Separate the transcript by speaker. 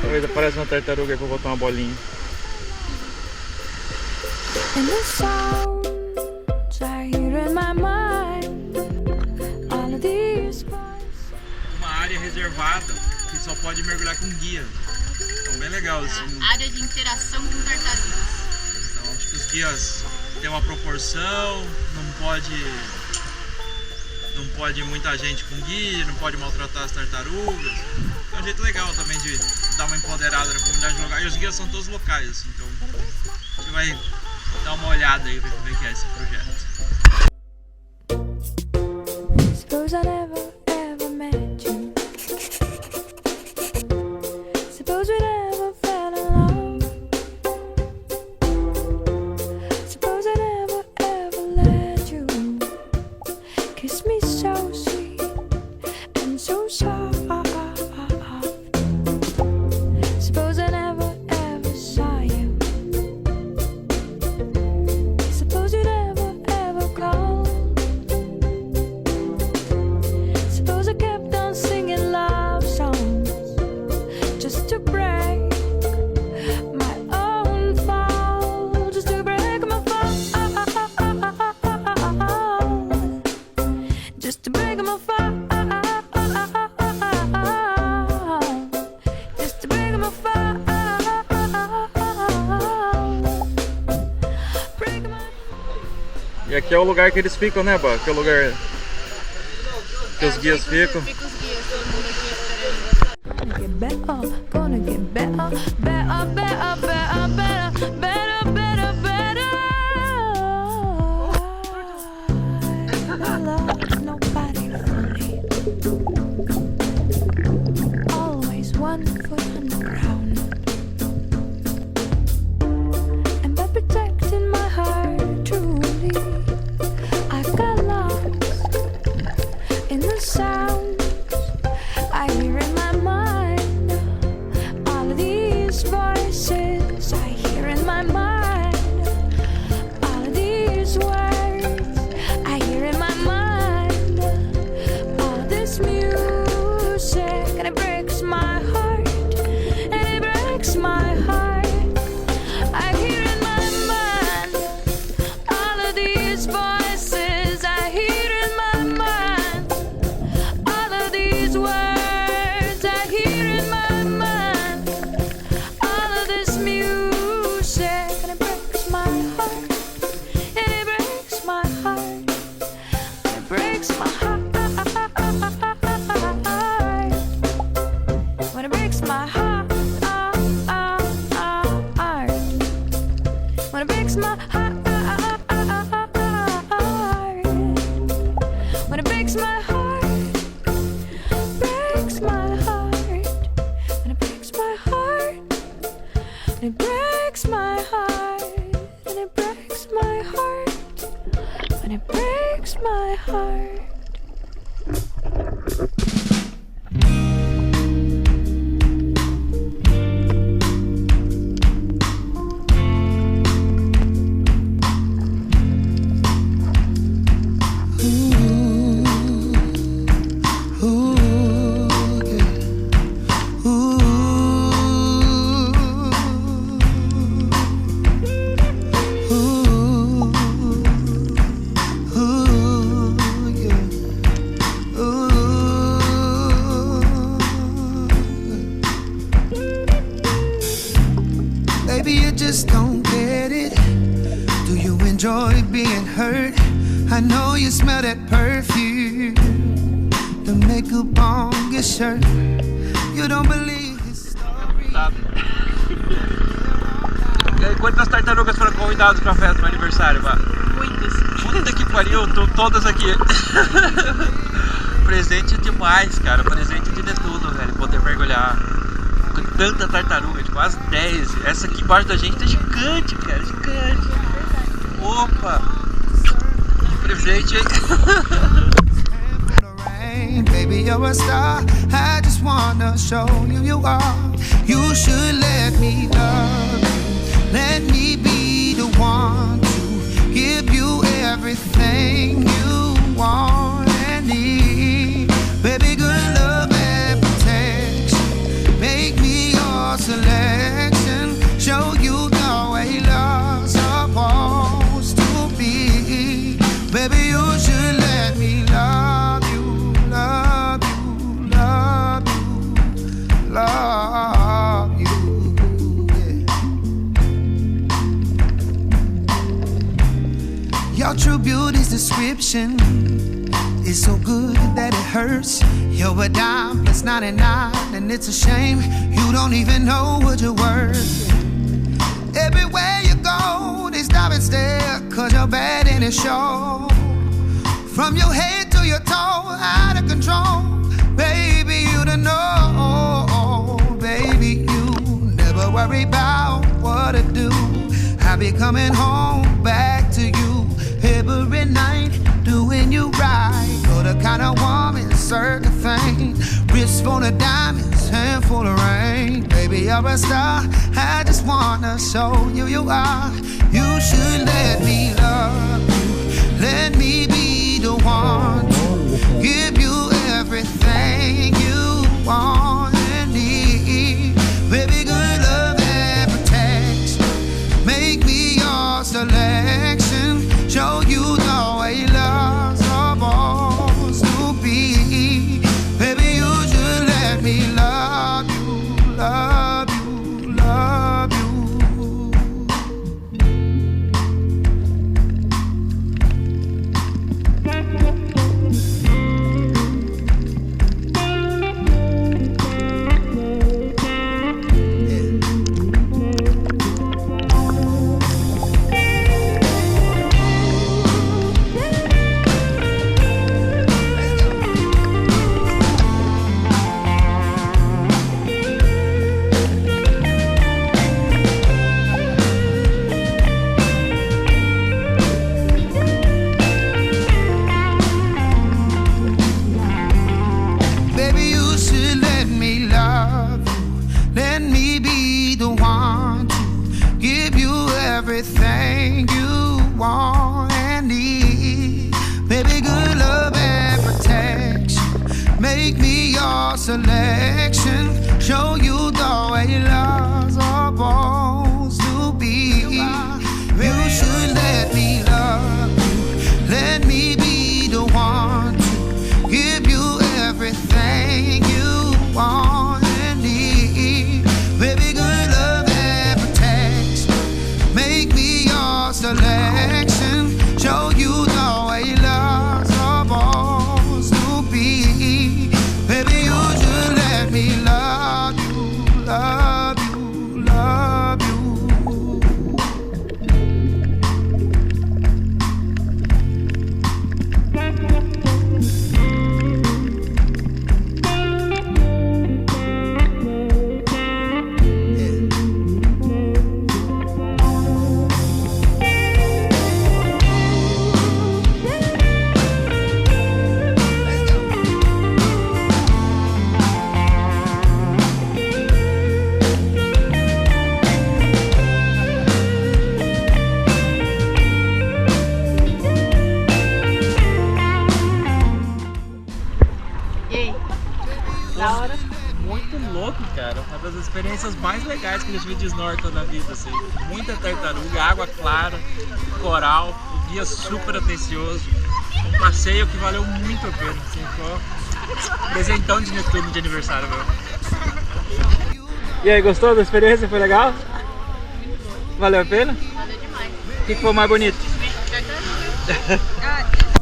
Speaker 1: Talvez apareça uma tartaruga aí pra botar uma bolinha. Uma área reservada que só pode mergulhar com guia. Então bem legal assim.
Speaker 2: Área de interação com tartarugas.
Speaker 1: Então acho que os guias têm uma proporção, não pode muita gente com guia, não pode maltratar as tartarugas. É um jeito legal também de dar uma empoderada na comunidade local. E os guias são todos locais, assim, então a gente vai dar uma olhada aí, ver como é que é esse projeto.
Speaker 3: Suppose I never ever met you. Suppose we never fell in love. Suppose I never ever let you kiss me so sweet and so soft. Suppose I never ever saw you. Suppose you never ever called. Suppose I kept on singing love songs just to break my own fall, just to break my fall, just to break my fall, just to break my fall, break my.
Speaker 1: E aqui é o lugar que eles ficam, né, Bá? Que é o lugar que os guias ficam.
Speaker 2: Fica os guias, todo mundo aqui esperando.
Speaker 3: Gonna get better, better, better, better, better, better, better, better. I love nobody fully. Always 1 foot on the ground. And by protecting my heart truly, I've got lost in the sounds I hear in my mind. All of these voices I hear in my mind. All of these words I hear in my mind. All this music, and it breaks my heart. And it breaks my heart. I hear in my mind. All of these voices I hear in my mind. All of these words I hear in my mind. All of this music, and it breaks my heart. And it breaks my heart. It breaks my heart. When it breaks my heart. When it breaks my heart. When it breaks my heart. Breaks my heart. When it breaks my heart. And it breaks my heart. And it breaks my heart. When it breaks my heart.
Speaker 4: Baby, you just don't get it. Do you enjoy being hurt? I know you smell that perfume, the makeup on your shirt. You don't believe his story.
Speaker 1: E aí, quantas tartarugas foram convidadas pra festa do meu aniversário, Bá?
Speaker 2: Muitos.
Speaker 1: Puta que pariu, todas aqui. Presente demais, cara. Presente de tudo, velho. Poder mergulhar com tanta tartaruga, de quase 10. Essa aqui embaixo da gente tá gigante, cara. Gigante. Opa! Que presente, hein?
Speaker 4: Baby, you're a star. I just wanna show you you are. You should let me love you. Let me be the one to give you everything you want and need. Baby, good love and protection. Make me yours prescription is so good that it hurts. You're a dime plus 99, and it's a shame you don't even know what you're worth. Everywhere you go, they stop and stare, cause you're bad in it show. From your head to your toe, out of control. Baby, you don't know. Baby, you never worry about what to do. I be coming home back to you every night, doing you right. You're the kind of woman, certain thing. Wrist full of diamonds, hand full of rain. Baby, you're a star. I just wanna show you you are. You should let me love you. Let me be the one to give you everything you want and need. Baby, good love and protection. Make me your selection. Show you the way love's supposed to be. Baby, you should let me love you, love you, love you. Everything you want and need. Baby, good love and protection. Make me your selection. Show you the way love's supposed to be. You should let me love you. Let me be the one to give you everything you want and need. Baby, good love and protection. Make me your selection. Show you the way love's supposed to be. Baby, you should let me love you, love you, love you.
Speaker 1: Muito louco, cara. Uma das experiências mais legais que eu já tive de snorkel na vida, assim. Muita tartaruga, água clara, coral, o guia super atencioso. Um passeio que valeu muito a pena, assim, ficou presentão de Netuno de aniversário, meu. E aí, gostou da experiência? Foi legal? Valeu a pena?
Speaker 2: Valeu demais.
Speaker 1: O que foi mais bonito?
Speaker 2: Tartaruga.